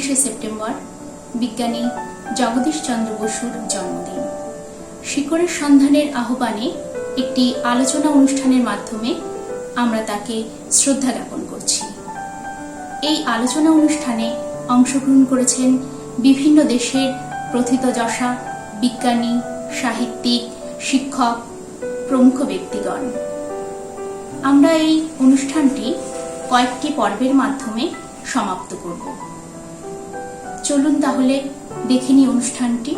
21শে September বিজ্ঞানী জগদীশ চন্দ্র বসুর জন্মদিন। শিকড়ের সন্ধানের আহ্বানে একটি আলোচনা অনুষ্ঠানের মাধ্যমে আমরা তাকে শ্রদ্ধা জ্ঞাপন করছি। এই আলোচনা অনুষ্ঠানে অংশগ্রহণ করেছেন বিভিন্ন দেশের প্রথিতযশা বিজ্ঞানী, সাহিত্যিক, শিক্ষক, প্রমুখ ব্যক্তিগণ। আমরা এই অনুষ্ঠানটি কয়েকটি পর্বের মাধ্যমে সমাপ্ত করব। চলুন তাহলে দেখে নিই অনুষ্ঠানটি।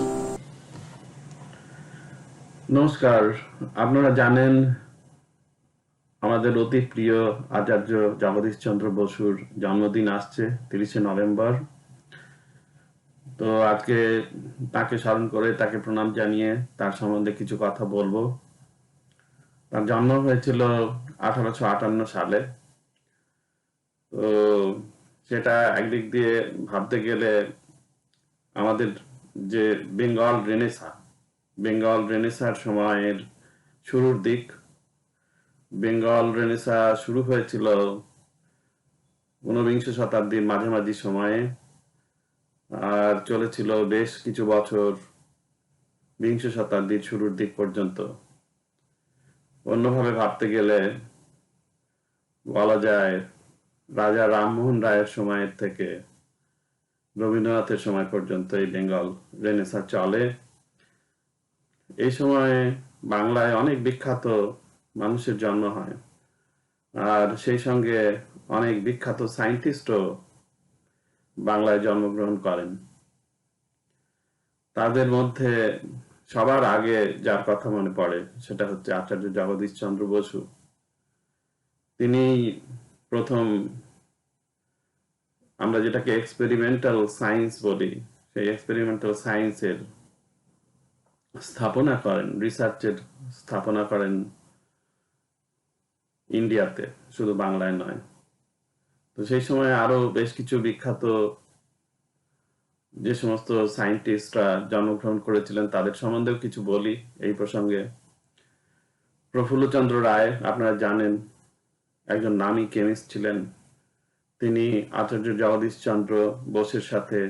নমস্কার, আপনারা জানেন আমাদের অতি প্রিয় আচার্য জগদীশ চন্দ্র বসুর জন্মদিন আসছে 30শে নভেম্বর। তো আজকে তাকে স্মরণ করে, তাকে প্রণাম জানিয়ে তার সম্বন্ধে কিছু কথা বলবো। তার জন্ম হয়েছিল 1858 সালে। তো সেটা একদিক দিয়ে ভাবতে গেলে আমাদের যে বেঙ্গল রেনেসার সময়ের শুরুর দিক। বেঙ্গল রেনেসা শুরু হয়েছিল 19বিংশ শতাব্দীর মাঝামাঝি সময়ে আর চলেছিল বেশ কিছু বছর বিংশ শতাব্দীর শুরুর দিক পর্যন্ত। অন্যভাবে ভাবতে গেলে বলা যায় রাজা রামমোহন রায়ের সময়ের থেকে রবীন্দ্রনাথের সময় পর্যন্ত এই বেঙ্গল রেনেসা চলে। এই সময়ে বাংলায় অনেক বিখ্যাত মানুষের জন্ম হয়, আর সেই সঙ্গে অনেক বিখ্যাত সায়েন্টিস্টও বাংলায় জন্মগ্রহণ করেন। তাদের মধ্যে সবার আগে যার কথা মনে পড়ে সেটা হচ্ছে আচার্য জগদীশ চন্দ্র বসু। তিনি প্রথম, আমরা যেটাকে এক্সপেরিমেন্টাল সায়েন্স বলি, সেই এক্সপেরিমেন্টাল সায়েন্সের স্থাপনা করেন, রিসার্চের স্থাপনা করেন ইন্ডিয়াতে, শুধু বাংলায় নয়। তো সেই সময় আরো বেশ কিছু বিখ্যাত যে সমস্ত সায়েন্টিস্টরা জন্মগ্রহণ করেছিলেন তাদের সম্বন্ধেও কিছু বলি এই প্রসঙ্গে। প্রফুল্লচন্দ্র রায় আপনারা জানেন, একজন নামী কেমিস্ট ছিলেন। তিনি আচার্য জগদীশ চন্দ্র বোসের সাথে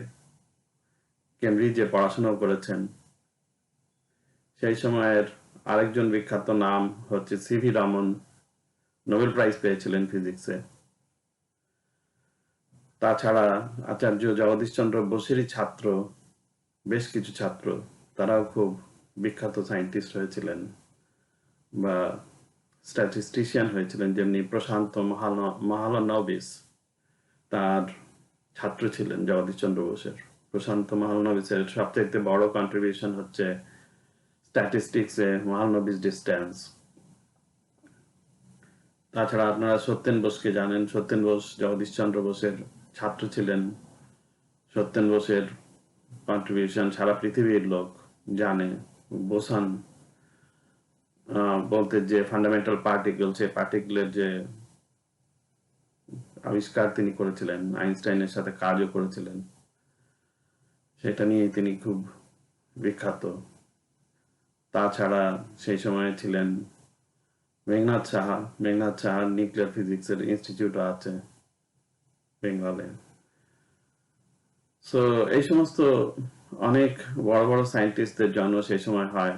কেমব্রিজে পড়াশোনা করেছেন। সেই সময়ের আরেকজন বিখ্যাত নাম হচ্ছে সিভি রমন, নোবেল প্রাইজ পেয়েছিলেন ফিজিক্সে। তাছাড়া আচার্য জগদীশ চন্দ্র বসুরই ছাত্র বেশ কিছু ছাত্র, তারাও খুব বিখ্যাত সায়েন্টিস্ট হয়েছিলেন বা স্ট্যাটিস্টিশিয়ান হয়েছিলেন। যেমনি প্রশান্ত মহালনবিস তার ছাত্র ছিলেন জগদীশ চন্দ্র বসুর। প্রশান্ত মহালনবিসের সবচেয়ে বড় কন্ট্রিবিউশন হচ্ছে স্ট্যাটিস্টিক্সে মহালনবিস ডিস্টেন্স। তাছাড়া আপনারা সত্যেন বোসকে জানেন। সত্যেন বোস জগদীশ চন্দ্র বসুর ছাত্র ছিলেন। সত্যেন বোসের কন্ট্রিবিউশন সারা পৃথিবীর লোক জানে। বোসন বলতে যে ফান্ডামেন্টাল পার্টিকেল, সেই পার্টিকেলের যে আবিষ্কার তিনি করেছিলেন, আইনস্টাইনের সাথে কাজও করেছিলেন, সেটা নিয়ে তিনি খুব বিখ্যাত। তাছাড়া সেই সময়ে ছিলেন মেঘনাথ সাহা। মেঘনাথ সাহার নিউক্লিয়ার ফিজিক্সের ইনস্টিটিউটও আছে বেঙ্গলে। সো এই সমস্ত অনেক বড় বড় সায়েন্টিস্টদের জন্ম সেই সময় হয়,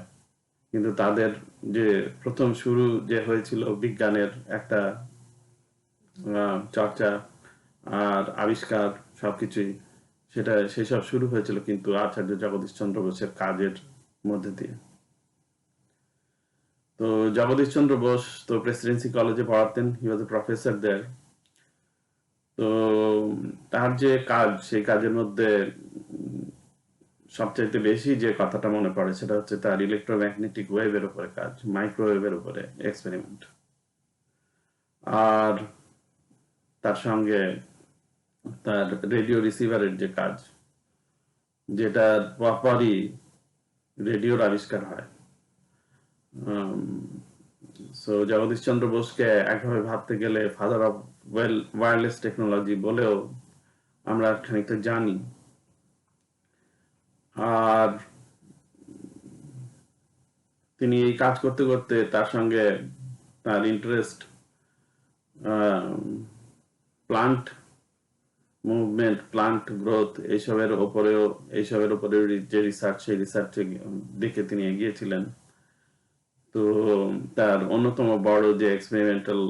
কিন্তু তাদের যে প্রথম শুরু যে হয়েছিল বিজ্ঞানের একটা চর্চা আর আবিষ্কার সবকিছুই, সেটা সেসব শুরু হয়েছিল কিন্তু আচার্য জগদীশ চন্দ্র বোসের কাজের মধ্যে দিয়ে। তো জগদীশ চন্দ্র বোস তো প্রেসিডেন্সি কলেজে পড়াতেন, হি ওয়াজ এ প্রফেসর দেয়ার। তো তার যে কাজ, সেই কাজের মধ্যে সবচাইতে বেশি যে কথাটা মনে পড়ে সেটা হচ্ছে তার ইলেকট্রোম্যাগনেটিক ওয়েভের উপরে কাজ, মাইক্রোওয়েভের উপরে এক্সপেরিমেন্ট। আর তার সঙ্গে তার রেডিও রিসিভারের যে কাজ, যেটার পরপরই রেডিওর আবিষ্কার হয়। সো জগদীশ চন্দ্র বোসকে একভাবে ভাবতে গেলে ফাদার অফ ওয়্যারলেস টেকনোলজি বলেও আমরা খানিকটা জানি। আর তিনি এই কাজ করতে করতে তার সঙ্গে তার interest plant movement, plant growth, এইসবের উপরে যে রিসার্চ, সেই রিসার্চের দিকে তিনি এগিয়েছিলেন। তো তার অন্যতম বড় যে এক্সপেরিমেন্টাল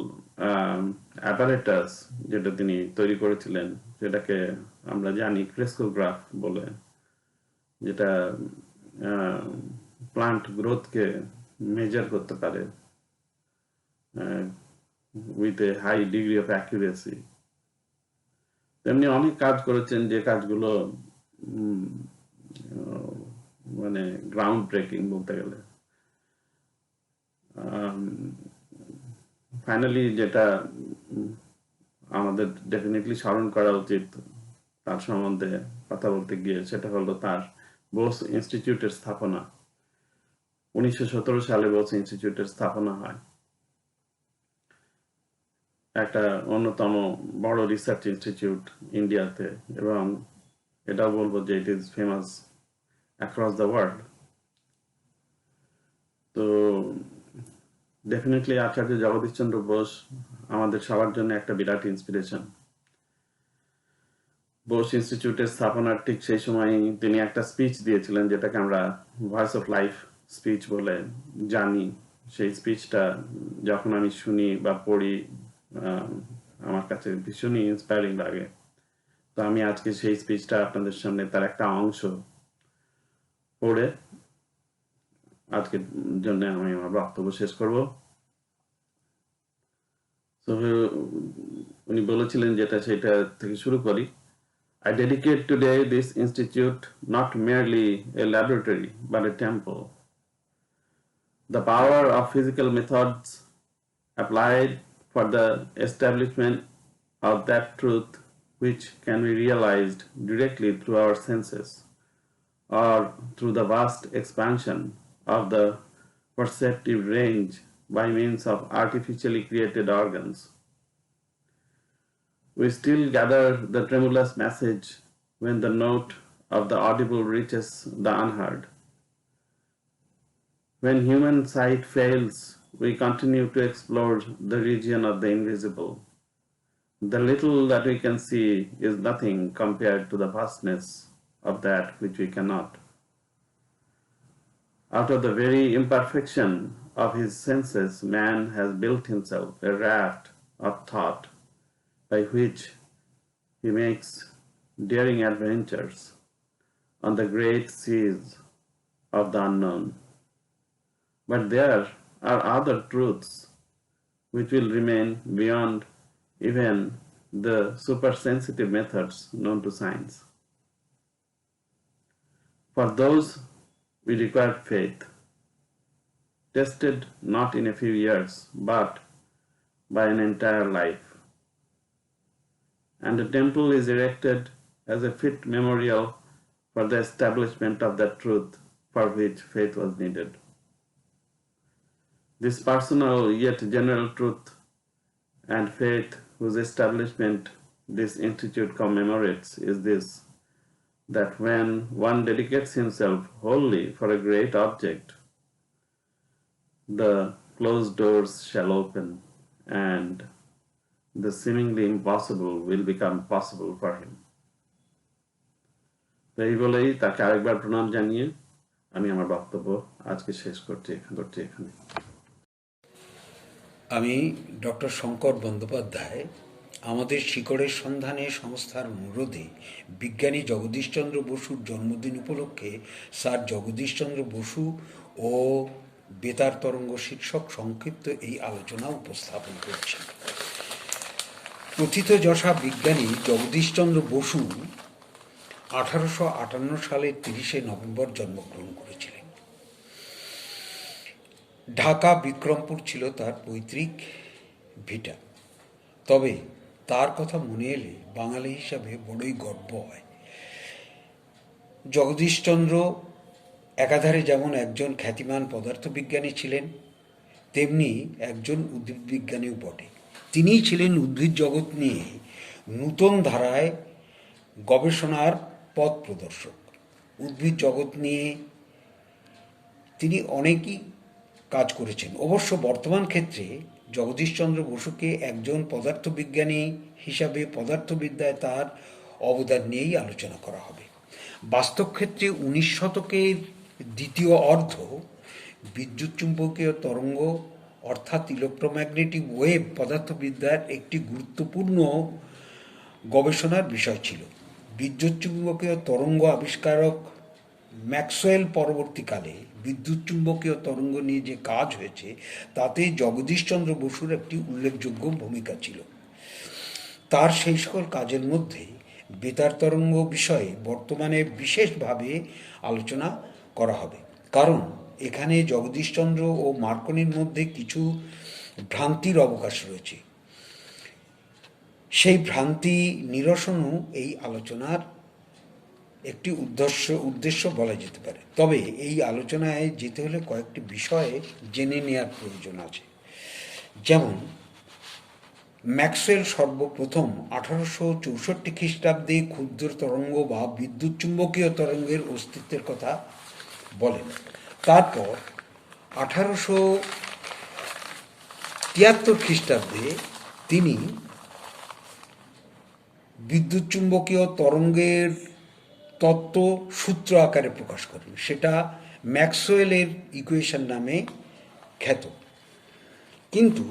অ্যাপারেটাস যেটা তিনি তৈরি করেছিলেন, সেটাকে আমরা জানি ক্রেস্কোগ্রাফ বলে, যেটা প্লান্ট গ্রোথকে মেজার করতে পারে with a high degree of accuracy. তেমনি অনেক কাজ করেছেন যে কাজগুলো মানে গ্রাউন্ড ব্রেকিং বলতে গেলে। ফাইনালি যেটা আমাদের ডেফিনেটলি স্মরণ করা উচিত তার সম্বন্ধে কথা বলতে গিয়ে, সেটা হলো তার বোস ইনস্টিটিউটের স্থাপনা। 1917 সালে বোস ইনস্টিটিউটের স্থাপনা হয়, একটা অন্যতম বড় রিসার্চ ইনস্টিটিউট ইন্ডিয়াতে, এবং এটাও বলবো যে it is famous across the world. তো ডেফিনেটলি আচার্য জগদীশ চন্দ্র বোস আমাদের সবার জন্য একটা বিরাট ইন্সপিরেশন। বোস ইনস্টিটিউটের স্থাপনার ঠিক সেই সময় তিনি একটা স্পিচ দিয়েছিলেন, যেটাকে আমরা ভয়েস অফ লাইফ স্পিচ বলে জানি। সেই স্পিচটা যখন আমি শুনি বা পড়ি, আমার কাছে ভীষণই ইন্সপায়ারিং লাগে। তো আমি আজকে সেই স্পিচটা আপনাদের সামনে তার একটা অংশ পড়ে আজকের জন্য আমি আমার বক্তব্য শেষ করব। তো উনি বলেছিলেন যেটা, সেটা থেকে শুরু করি। I dedicate today this institute not merely a laboratory but a temple. The power of physical methods applied for the establishment of that truth which can be realized directly through our senses or through the vast expansion of the perceptive range by means of artificially created organs. We still gather the tremulous message when the note of the audible reaches the unheard. When human sight fails, we continue to explore the region of the invisible. The little that we can see is nothing compared to the vastness of that which we cannot. Out of the very imperfection of his senses, man has built himself a raft of thought by which he makes daring adventures on the great seas of the unknown. But there are other truths which will remain beyond even the supersensitive methods known to science. For those we require faith, tested not in a few years, but by an entire life. And a temple is erected as a fit memorial for the establishment of that truth for which faith was needed. This personal yet general truth and faith whose establishment this institute commemorates is this, that when one dedicates himself wholly for a great object, the closed doors shall open and the seemingly impossible will become possible for him. তো এই বলেই তাকে আরেকবার প্রণাম জানিয়ে আমি আমার বক্তব্য আজকে শেষ করছি এখানে। আমি ডক্টর শঙ্কর বন্দ্যোপাধ্যায় আমাদের শিকড়ের সন্ধানে সংস্থার অনুরোধে বিজ্ঞানী জগদীশচন্দ্র বসুর জন্মদিন উপলক্ষে স্যার জগদীশচন্দ্র বসু ও বেতার তরঙ্গ শীর্ষক সংক্ষিপ্ত এই আলোচনা উপস্থাপন করছি। প্রথিতযশা বিজ্ঞানী জগদীশচন্দ্র বসু 1858 সালের 30শে নভেম্বর জন্মগ্রহণ করেছিলেন। ঢাকা বিক্রমপুর ছিল তার পৈতৃক ভিটা। তবে তার কথা মনে এলে বাঙালি হিসাবে বড়ই গর্ব হয়। জগদীশচন্দ্র একাধারে যেমন একজন খ্যাতিমান পদার্থবিজ্ঞানী ছিলেন, তেমনি একজন উদ্ভিদবিজ্ঞানীও বটে। তিনিই ছিলেন উদ্ভিদ জগৎ নিয়ে নূতন ধারায় গবেষণার পথ প্রদর্শক। উদ্ভিদ জগৎ নিয়ে তিনি অনেকই কাজ করেছেন। অবশ্য বর্তমান ক্ষেত্রে জগদীশচন্দ্র বসুকে একজন পদার্থবিজ্ঞানী হিসাবে পদার্থবিদ্যায় তার অবদান নিয়েই আলোচনা করা হবে। বাস্তব ক্ষেত্রে 19 শতকের দ্বিতীয় অর্ধ বিদ্যুৎ চুম্বকীয় তরঙ্গ অর্থাৎ ইলেকট্রোম্যাগনেটিক ওয়েভ পদার্থবিদ্যার একটি গুরুত্বপূর্ণ গবেষণার বিষয় ছিল। বিদ্যুৎ চুম্বকীয় তরঙ্গ আবিষ্কারক ম্যাক্সওয়েল পরবর্তীকালে বিদ্যুৎ চুম্বকীয় তরঙ্গ নিয়ে যে কাজ হয়েছে তাতে জগদীশচন্দ্র বসুর একটি উল্লেখযোগ্য ভূমিকা ছিল। তার সেই সকল কাজের মধ্যে বেতার তরঙ্গ বিষয়ে বর্তমানে বিশেষভাবে আলোচনা করা হবে, কারণ এখানে জগদীশচন্দ্র ও মার্কনির মধ্যে কিছু ভ্রান্তির অবকাশ রয়েছে। সেই ভ্রান্তি নিরসনও এই আলোচনার একটি উদ্দেশ্য বলা যেতে পারে। তবে এই আলোচনায় যেতে হলে কয়েকটি বিষয়ে জেনে নেওয়ার প্রয়োজন আছে। যেমন ম্যাক্সওয়েল সর্বপ্রথম 1864 খ্রিস্টাব্দে ক্ষুদ্র তরঙ্গ বা বিদ্যুৎ চুম্বকীয় তরঙ্গের অস্তিত্বের কথা বলেন। তারপর 1873 খ্রিস্টাব্দে তিনি বিদ্যুৎ চুম্বকীয় তরঙ্গের তত্ত্ব সূত্র আকারে প্রকাশ করেন, সেটা ম্যাক্সওয়েলের ইকুয়েশন নামে খ্যাত। কিন্তু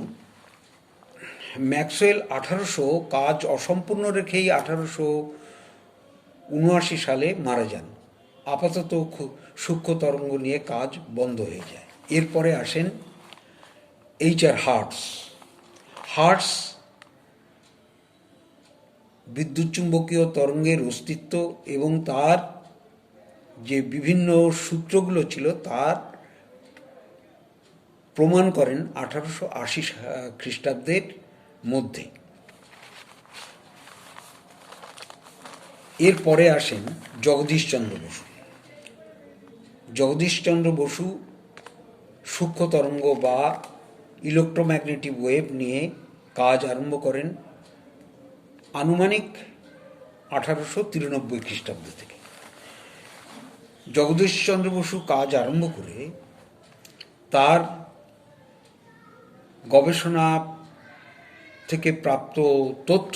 ম্যাক্সওয়েল 1800 কাজ অসম্পূর্ণ রেখেই 1879 সালে মারা যান। আপাতত সূক্ষ্ম তরঙ্গ নিয়ে কাজ বন্ধ হয়ে যায়। এরপরে আসেন HR হার্টস বিদ্যুৎ চুম্বকীয় তরঙ্গের অস্তিত্ব এবং তার যে বিভিন্ন সূত্রগুলো ছিল তার প্রমাণ করেন 1880 খ্রিস্টাব্দের মধ্যে। এরপরে আসেন জগদীশচন্দ্র বসু সূক্ষ্ম তরঙ্গ বা ইলেকট্রোম্যাগনেটিক ওয়েভ নিয়ে কাজ আরম্ভ করেন আনুমানিক 1893 খ্রিস্টাব্দ থেকে। জগদীশচন্দ্র বসু কাজ আরম্ভ করে তার গবেষণা থেকে প্রাপ্ত তথ্য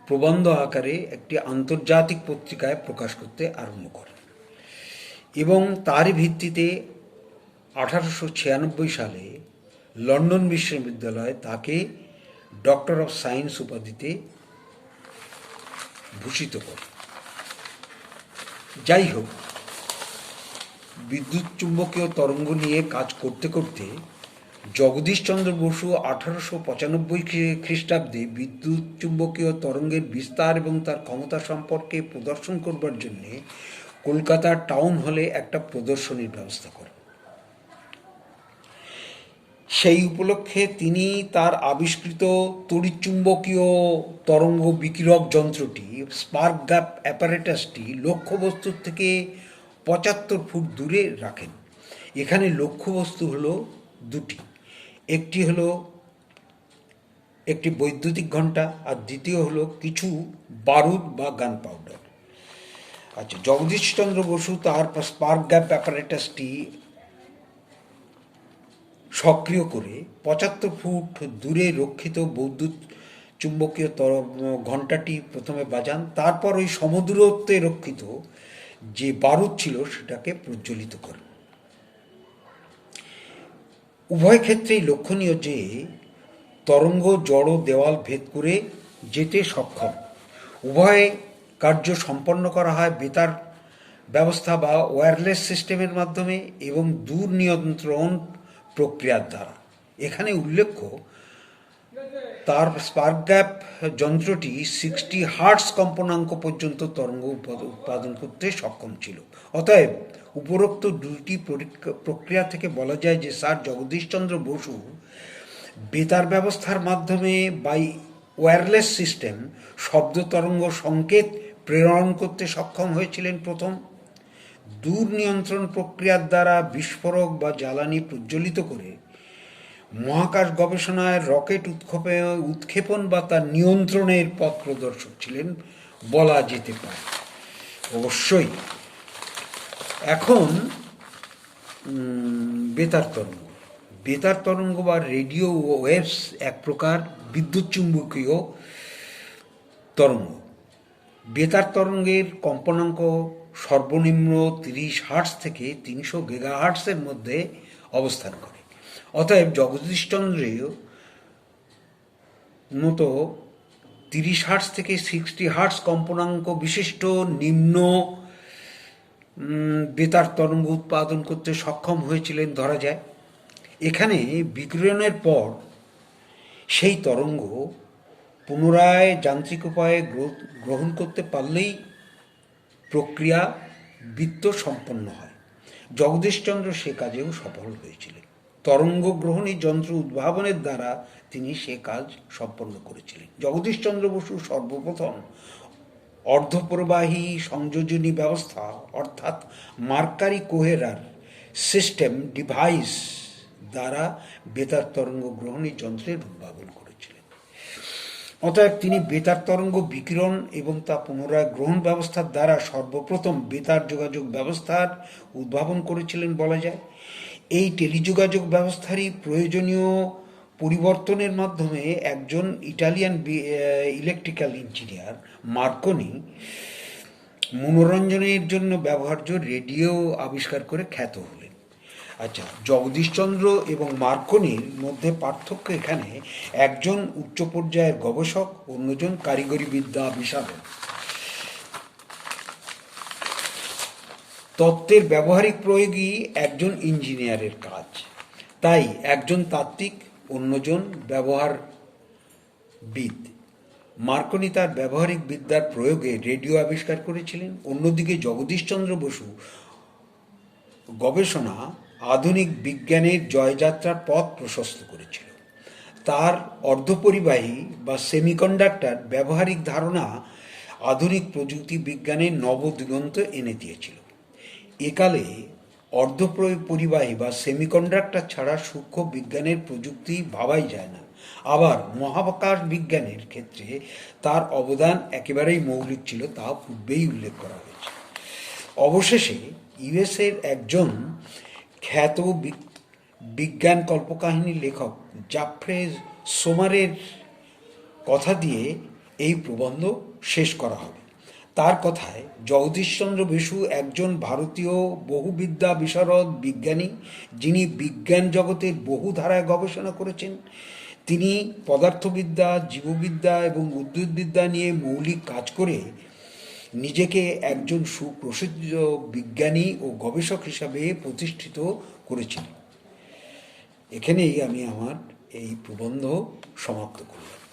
প্রবন্ধ আকারে একটি আন্তর্জাতিক পত্রিকায় প্রকাশ করতে আরম্ভ করেন এবং তারই ভিত্তিতে 1896 সালে লন্ডন বিশ্ববিদ্যালয় তাকে ডক্টর অফ সায়েন্স উপাধিতে ভূষিত করে। যাই হোক, বিদ্যুৎ চুম্বকীয় তরঙ্গ নিয়ে কাজ করতে করতে জগদীশচন্দ্র বসু 1895 খ্রিস্টাব্দে বিদ্যুৎ চুম্বকীয় তরঙ্গের বিস্তার এবং তার ক্ষমতা সম্পর্কে প্রদর্শন করবার জন্য কলকাতার টাউন হলে একটা প্রদর্শনীর ব্যবস্থা করেন। সেই উপলক্ষে তিনি তার আবিষ্কৃত তড়িৎচুম্বকীয় তরঙ্গ বিকিরক যন্ত্রটি স্পার্ক গ্যাপ অ্যাপারেটাসটি লক্ষ্যবস্তুর থেকে 75 ফুট দূরে রাখেন। এখানে লক্ষ্যবস্তু হলো দুটি, একটি হলো একটি বৈদ্যুতিক ঘণ্টা আর দ্বিতীয় হলো কিছু বারুদ বা গান পাউডার। আচ্ছা, জগদীশচন্দ্র বসু তার স্পার্ক গ্যাপ অ্যাপারেটাসটি সক্রিয় করে 75 ফুট দূরে রক্ষিত বৈদ্যুৎ চুম্বকীয় ঘণ্টাটি প্রথমে বাজান, তারপর ওই সমদূরত্বে রক্ষিত যে বারুদ ছিল সেটাকে প্রজ্বলিত করেন। উভয় ক্ষেত্রেই লক্ষণীয় যে তরঙ্গ জড় দেওয়াল ভেদ করে যেতে সক্ষম। উভয় কার্য সম্পন্ন করা হয় বেতার ব্যবস্থা বা ওয়্যারলেস সিস্টেমের মাধ্যমে এবং দূর নিয়ন্ত্রণ প্রক্রিয়ার দ্বারা। এখানে উল্লেখ্য তার স্পার্ক গ্যাপ যন্ত্রটি 60 হার্টজ কম্পনাঙ্ক পর্যন্ত তরঙ্গ উৎপাদন করতে সক্ষম ছিল। অতএব উপরোক্ত দুটি প্রক্রিয়া থেকে বলা যায় যে স্যার জগদীশচন্দ্র বসু বেতার ব্যবস্থার মাধ্যমে বাই ওয়্যারলেস সিস্টেম শব্দ তরঙ্গ সংকেত প্রেরণ করতে সক্ষম হয়েছিলেন প্রথম। দূর নিয়ন্ত্রণ প্রক্রিয়ার দ্বারা বিস্ফোরক বা জ্বালানি প্রজ্বলিত করে মহাকাশ গবেষণায় রকেট উৎক্ষেপণ বা তার নিয়ন্ত্রণের পথ প্রদর্শক ছিলেন বলা যেতে পারে। অবশ্যই এখন বেতার তরঙ্গ বা রেডিও ওয়েভস এক প্রকার বিদ্যুৎ চুম্বকীয় তরঙ্গ বেতার তরঙ্গের কম্পনাঙ্ক সর্বনিম্ন 30 হার্টজ থেকে 300 গিগাহার্টজের মধ্যে অবস্থান করে। অতএব জগদীশচন্দ্রের মতো 30 হার্টজ থেকে 60 হার্টজ কম্পনাঙ্ক বিশিষ্ট নিম্ন বেতার তরঙ্গ উৎপাদন করতে সক্ষম হয়েছিলেন ধরা যায়। এখানে বিকিরণের পর সেই তরঙ্গ পুনরায় যান্ত্রিক উপায়ে গ্রহণ করতে পারলেই প্রক্রিয়া বৃত্ত সম্পন্ন হয়। জগদীশচন্দ্র সে কাজেও সফল হয়েছিলেন। তরঙ্গ গ্রহণী যন্ত্র উদ্ভাবনের দ্বারা তিনি সে কাজ সম্পন্ন করেছিলেন। জগদীশচন্দ্র বসু সর্বপ্রথম অর্ধপ্রবাহী সংযোজনী ব্যবস্থা অর্থাৎ মার্কারি কোহেরার সিস্টেম ডিভাইস দ্বারা বেতার তরঙ্গ গ্রহণী যন্ত্রের উদ্ভাবন করেছিলেন। অতএব তিনি বেতার তরঙ্গ বিকিরণ এবং তা পুনরায় গ্রহণ ব্যবস্থার দ্বারা সর্বপ্রথম বেতার যোগাযোগ ব্যবস্থার উদ্ভাবন করেছিলেন বলা যায়। এই টেলিযোগাযোগ ব্যবস্থারই প্রয়োজনীয় পরিবর্তনের মাধ্যমে একজন ইটালিয়ান ইলেকট্রিক্যাল ইঞ্জিনিয়ার মার্কনি মনোরঞ্জনের জন্য ব্যবহার্য রেডিও আবিষ্কার করে খ্যাত হলেন। আচ্ছা, জগদীশচন্দ্র এবং মার্কনির মধ্যে পার্থক্য এখানে একজন উচ্চ পর্যায়ের গবেষক, অন্যজন কারিগরি বিদ্যা বিশারদ। তত্ত্বের ব্যবহারিক প্রয়োগই একজন ইঞ্জিনিয়ারের কাজ। তাই একজন তাত্ত্বিক, অন্যজন ব্যবহারবিদ। মার্কনি তার ব্যবহারিক বিদ্যার প্রয়োগে রেডিও আবিষ্কার করেছিলেন। অন্যদিকে জগদীশচন্দ্র বসু গবেষণা আধুনিক বিজ্ঞানের জয়যাত্রার পথ প্রশস্ত করেছিল। তার অর্ধপরিবাহী বা সেমিকন্ডাক্টর ব্যবহারিক ধারণা আধুনিক প্রযুক্তি বিজ্ঞানের নবদিগন্ত এনে দিয়েছিল। একালে অর্ধপরিবাহী বা সেমিকন্ডাক্টর ছাড়া সূক্ষ্ম বিজ্ঞানের প্রযুক্তি ভাবাই যায় না। আবার মহাকাশ বিজ্ঞানের ক্ষেত্রে তার অবদান একেবারেই মৌলিক ছিল, তা পূর্বেই উল্লেখ করা হয়েছে। অবশেষে ইউএসের একজন খ্যাত বিজ্ঞান কল্পকাহিনী লেখক জাফ্রে সোমারের কথা দিয়ে এই প্রবন্ধ শেষ করা হবে। তার কথায়, জগদীশচন্দ্র বসু একজন ভারতীয় বহুবিদ্যা বিশারদ বিজ্ঞানী, যিনি বিজ্ঞান জগতের বহু ধারায় গবেষণা করেছেন। তিনি পদার্থবিদ্যা, জীববিদ্যা এবং উদ্ভিদবিদ্যা নিয়ে মৌলিক কাজ করে নিজেকে একজন সুপ্রসিদ্ধ বিজ্ঞানী ও গবেষক হিসাবে প্রতিষ্ঠিত করেছিলেন। এখানেই আমি আমার এই প্রবন্ধ সমাপ্ত করলাম।